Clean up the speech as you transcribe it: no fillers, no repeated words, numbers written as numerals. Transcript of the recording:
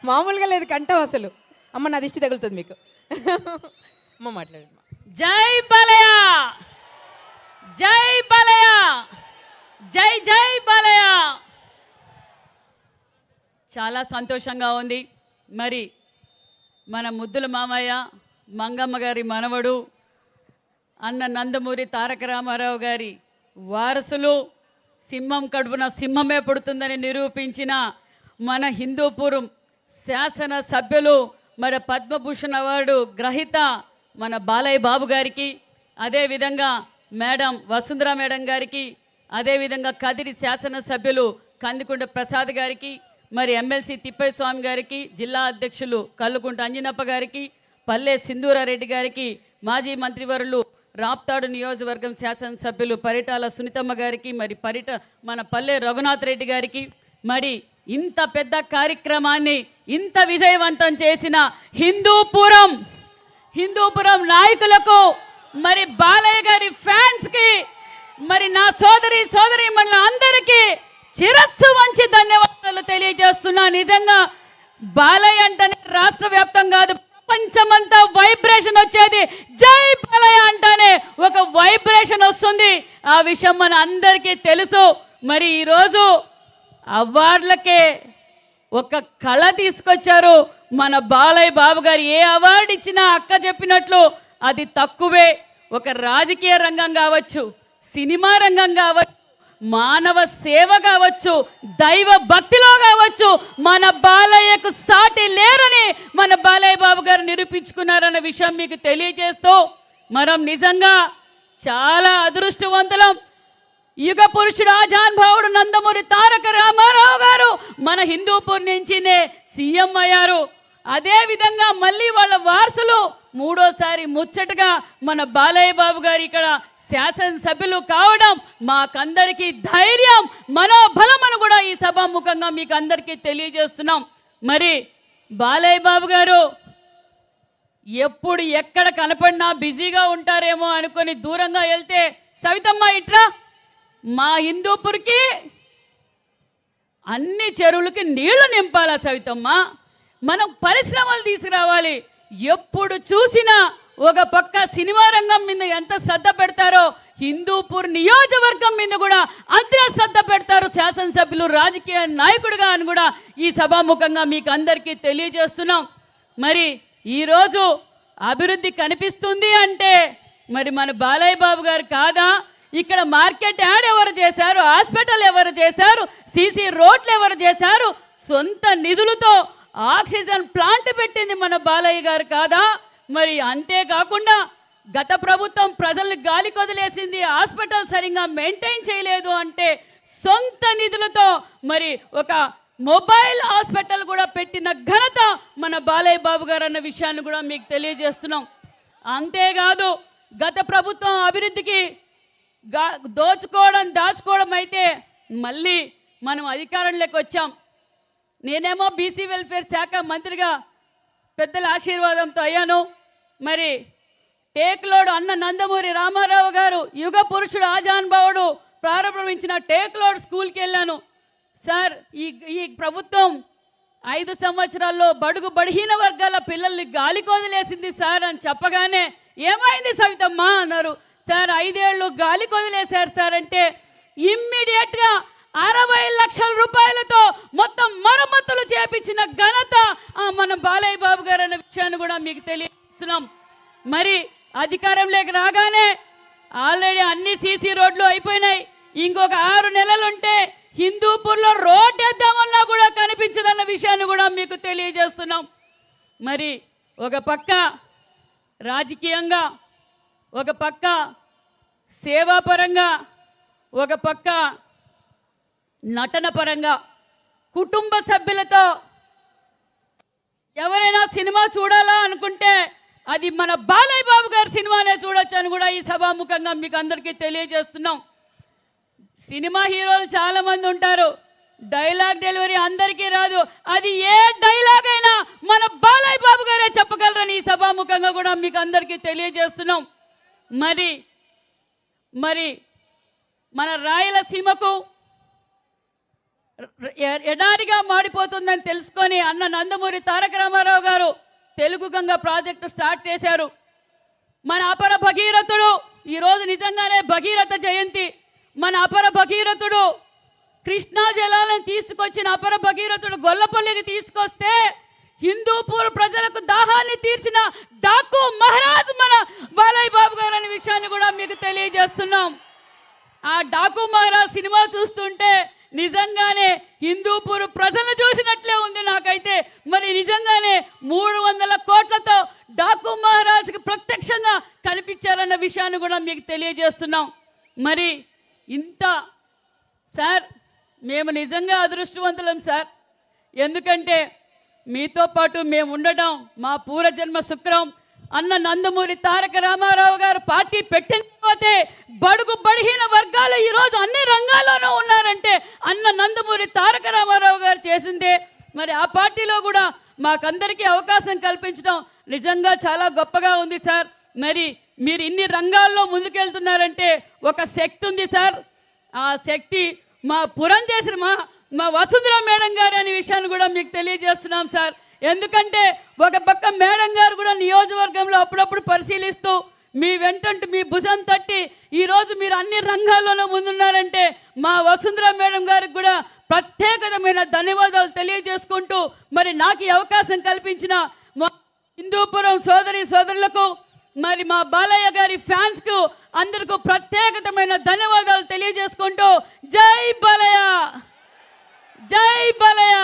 మామూలుగా లేదు కంఠం అసలు. అమ్మ నా దిష్టి తగులుతుంది మీకు. అమ్మ మాట్లాడండి. జై బాలయ్య, జై బాలయ్య, జై జై బాలయ్య. చాలా సంతోషంగా ఉంది. మరి మన ముద్దుల మామయ్య మంగమ్మ గారి మనవడు అన్న నందమూరి తారక రామారావు గారి వారసులు, సింహం కడుపున సింహమే పుడుతుందని నిరూపించిన మన హిందూపురం శాసన సభ్యులు, మరి పద్మభూషణ్ అవార్డు గ్రహీత మన బాలయ్య బాబు గారికి, అదేవిధంగా మేడం వసుంధర మేడం గారికి, అదేవిధంగా కదిరి శాసనసభ్యులు కందికుంట ప్రసాద్ గారికి, మరి ఎమ్మెల్సీ తిప్పయ్య స్వామి గారికి, జిల్లా అధ్యక్షులు కల్లుకుంట అంజనప్ప గారికి, పల్లె సింధూరారెడ్డి గారికి, మాజీ మంత్రివర్యులు రాప్తాడు నియోజకవర్గం శాసనసభ్యులు పరిటాల సునీతమ్మ గారికి, మరి మన పల్లె రఘునాథ్ రెడ్డి గారికి, మరి ఇంత పెద్ద కార్యక్రమాన్ని ఇంత విజయవంతం చేసిన హిందూపురం నాయకులకు, మరి బాలయ్య గారి ఫ్యాన్స్కి, మరి నా సోదరి మన అందరికీ శిరస్సు వంచి ధన్యవాదాలు తెలియజేస్తున్నా. నిజంగా బాలయ్య అంటేనే రాష్ట్ర వ్యాప్తం కాదు, ప్రపంచమంతా వైబ్రేషన్ వచ్చేది. జై బాలయ్య అంటానే ఒక వైబ్రేషన్ వస్తుంది. ఆ విషయం మన అందరికీ తెలుసు. మరి ఈరోజు అవార్డులకే ఒక కళ తీసుకొచ్చారు మన బాలయ్య బాబు గారు. ఏ అవార్డు ఇచ్చినా అక్క చెప్పినట్లు అది తక్కువే. ఒక రాజకీయ రంగం కావచ్చు, సినిమా రంగం కావచ్చు, మానవ సేవ కావచ్చు, దైవ భక్తిలో కావచ్చు, మన బాలయ్యకు సాటి లేరని మన బాలయ్య బాబు గారు నిరూపించుకున్నారన్న విషయం మీకు తెలియజేస్తూ, మనం నిజంగా చాలా అదృష్టవంతులం. యుగ పురుషుడు ఆజానుభావుడు నందమూరి తారక రామారావు గారు మన హిందూపూర్ నుంచినే సీఎం అయ్యారు. అదేవిధంగా మళ్ళీ వాళ్ళ వారసులు మూడోసారి ముచ్చటగా మన బాలయ్య బాబు గారు ఇక్కడ శాసనసభ్యులు కావడం మాకందరికీ ధైర్యం, మనోబలం అని కూడా ఈ సభాముఖంగా మీకు అందరికీ తెలియజేస్తున్నాం. మరి బాలయ్య బాబు గారు ఎప్పుడు ఎక్కడ కనపడినా బిజీగా ఉంటారేమో అనుకొని దూరంగా వెళ్తే, సవితమ్మ ఇట్రా, మా హిందూపూర్కి అన్ని చెరువులకి నీళ్లు నింపాలా సవితమ్మ, మనం పరిశ్రమలు తీసుకురావాలి. ఎప్పుడు చూసినా ఒక పక్క సినిమా రంగం మీద ఎంత శ్రద్ధ పెడతారో, హిందూపూర్ నియోజకవర్గం మీద కూడా అంతే శ్రద్ధ పెడతారు శాసనసభ్యులు, రాజకీయ నాయకుడిగా అని కూడా ఈ సభాముఖంగా మీకు అందరికీ తెలియజేస్తున్నాం. మరి ఈరోజు అభివృద్ధి కనిపిస్తుంది అంటే మరి మన బాలయ్య బాబు గారు కాదా? ఇక్కడ మార్కెట్ యార్డ్ ఎవరు చేశారు, హాస్పిటల్ ఎవరు చేశారు, సీసీ రోడ్లు ఎవరు చేశారు, సొంత నిధులతో ఆక్సిజన్ ప్లాంట్ పెట్టింది మన బాలయ్య గారు కాదా? మరి అంతేకాకుండా గత ప్రభుత్వం ప్రజల్ని గాలి కొదిలేసింది, హాస్పిటల్ సరిగ్గా మెయింటైన్ చేయలేదు అంటే సొంత నిధులతో మరి ఒక మొబైల్ హాస్పిటల్ కూడా పెట్టిన ఘనత మన బాలయ్య బాబు గారు అన్న విషయాన్ని కూడా మీకు తెలియజేస్తున్నాం. అంతేకాదు గత ప్రభుత్వం అభివృద్ధికి దాచుకోవడం అయితే మళ్ళీ మనం అధికారంలోకి వచ్చాం. నేనేమో బీసీ వెల్ఫేర్ శాఖ మంత్రిగా పెద్దల ఆశీర్వాదంతో అయ్యాను. మరి టేక్లోడ్ అన్న నందమూరి రామారావు గారు యుగ పురుషుడు ఆజానుభావుడు ప్రారంభించిన టేక్లోడ్ స్కూల్కి వెళ్ళాను. సార్ ఈ ప్రభుత్వం 5 సంవత్సరాల్లో బడుగు బడిహీన వర్గాల పిల్లల్ని గాలి కొదిలేసింది సార్ అని చెప్పగానే, ఏమైంది సవితమ్మ అన్నారు. సార్ 5 ఏళ్ళు గాలి కొదిలేశారు సార్ అంటే ఇమ్మీడియట్గా 60 లక్షల రూపాయలతో మొత్తం మరమ్మతులు చేపించిన ఘనత మన బాలయ్య బాబు గారు అనే విషయాన్ని కూడా మీకు తెలియజేస్తున్నాం. మరి అధికారంలోకి రాగానే ఆల్రెడీ అన్ని సీసీ రోడ్లు అయిపోయినాయి. ఇంకొక 6 నెలలుంటే హిందూపూర్లో రోడ్ వేద్దామన్నా కూడా కనిపించదన్న విషయాన్ని కూడా మీకు తెలియజేస్తున్నాం. మరి ఒక పక్క రాజకీయంగా, ఒక పక్క సేవాపరంగా, ఒక పక్క నటన పరంగా కుటుంబ సభ్యులతో ఎవరైనా సినిమా చూడాలా అనుకుంటే అది మన బాలయ్య బాబు గారి సినిమానే చూడొచ్చు అని కూడా ఈ సభాముఖంగా మీకు అందరికీ తెలియజేస్తున్నాం. సినిమా హీరోలు చాలామంది ఉంటారు, డైలాగ్ డెలివరీ అందరికీ రాదు. అది ఏ డైలాగ్ అయినా మన బాలయ్య బాబు గారే చెప్పగలరని ఈ సభాముఖంగా కూడా మీకు అందరికీ తెలియజేస్తున్నాం. మరి మన రాయలసీమకు ఎడారిగా మాడిపోతుందని తెలుసుకొని అన్న నందమూరి తారక రామారావు గారు తెలుగు గంగ ప్రాజెక్టు స్టార్ట్ చేశారు. మన అపర భగీరథుడు ఈరోజు నిజంగానే భగీరథ జయంతి. మన అపర భగీరథుడు కృష్ణా జలాలను తీసుకొచ్చిన అపర భగీరథుడు గొల్లపల్లికి తీసుకొస్తే హిందూపూర్ ప్రజలకు దాహాన్ని తీర్చిన డాకు మహారాజ్ మన బాలయ్య బాబు గారు అనే విషయాన్ని కూడా మీకు తెలియజేస్తున్నాం. ఆ డాకు మహారాజ్ సినిమా చూస్తుంటే నిజంగానే హిందూపూర్ ప్రజలు చూసినట్లే ఉంది నాకైతే. మరి నిజంగానే 300 కోట్లతో డాకు మహారాజ్కి ప్రత్యక్షంగా కనిపించారన్న విషయాన్ని కూడా మీకు తెలియజేస్తున్నాం. మరి ఇంత సార్ మేము నిజంగా అదృష్టవంతులం సార్. ఎందుకంటే మీతో పాటు మేము ఉండటం మా పూర్వజన్మ శుక్రం. అన్న నందమూరి తారక రామారావు గారు పార్టీ పెట్టిన తర్వాతే బడుగు బడిహీన వర్గాలు ఈరోజు అన్ని రంగాల్లోనూ ఉన్నారంటే అన్న నందమూరి తారక రామారావు గారు చేసిందే. మరి ఆ పార్టీలో కూడా మాకందరికీ అవకాశం కల్పించడం నిజంగా చాలా గొప్పగా ఉంది సార్. మరి మీరు ఇన్ని రంగాల్లో ముందుకెళ్తున్నారంటే ఒక శక్తి ఉంది సార్. ఆ శక్తి మా పురంధేశ్వరి మా వసుంధర మేడం గారు అనే విషయాన్ని కూడా మీకు తెలియజేస్తున్నాం సార్. ఎందుకంటే ఒక పక్క మేడం గారు కూడా నియోజకవర్గంలో అప్పుడప్పుడు పరిశీలిస్తూ మీ వెంటంటూ మీ భుజం తట్టి ఈరోజు మీరు అన్ని రంగాల్లోనూ ముందున్నారంటే మా వసుంధర మేడం గారికి కూడా ప్రత్యేకమైన ధన్యవాదాలు తెలియజేసుకుంటూ మరి నాకు ఈ అవకాశం కల్పించిన మా హిందూపురం సోదరులకు మరి మా బాలయ్య గారి ఫ్యాన్స్కు అందరికీ ప్రత్యేకమైన ధన్యవాదాలు తెలియజేసుకుంటూ జై బాలయ్య, జై బాలయ్య.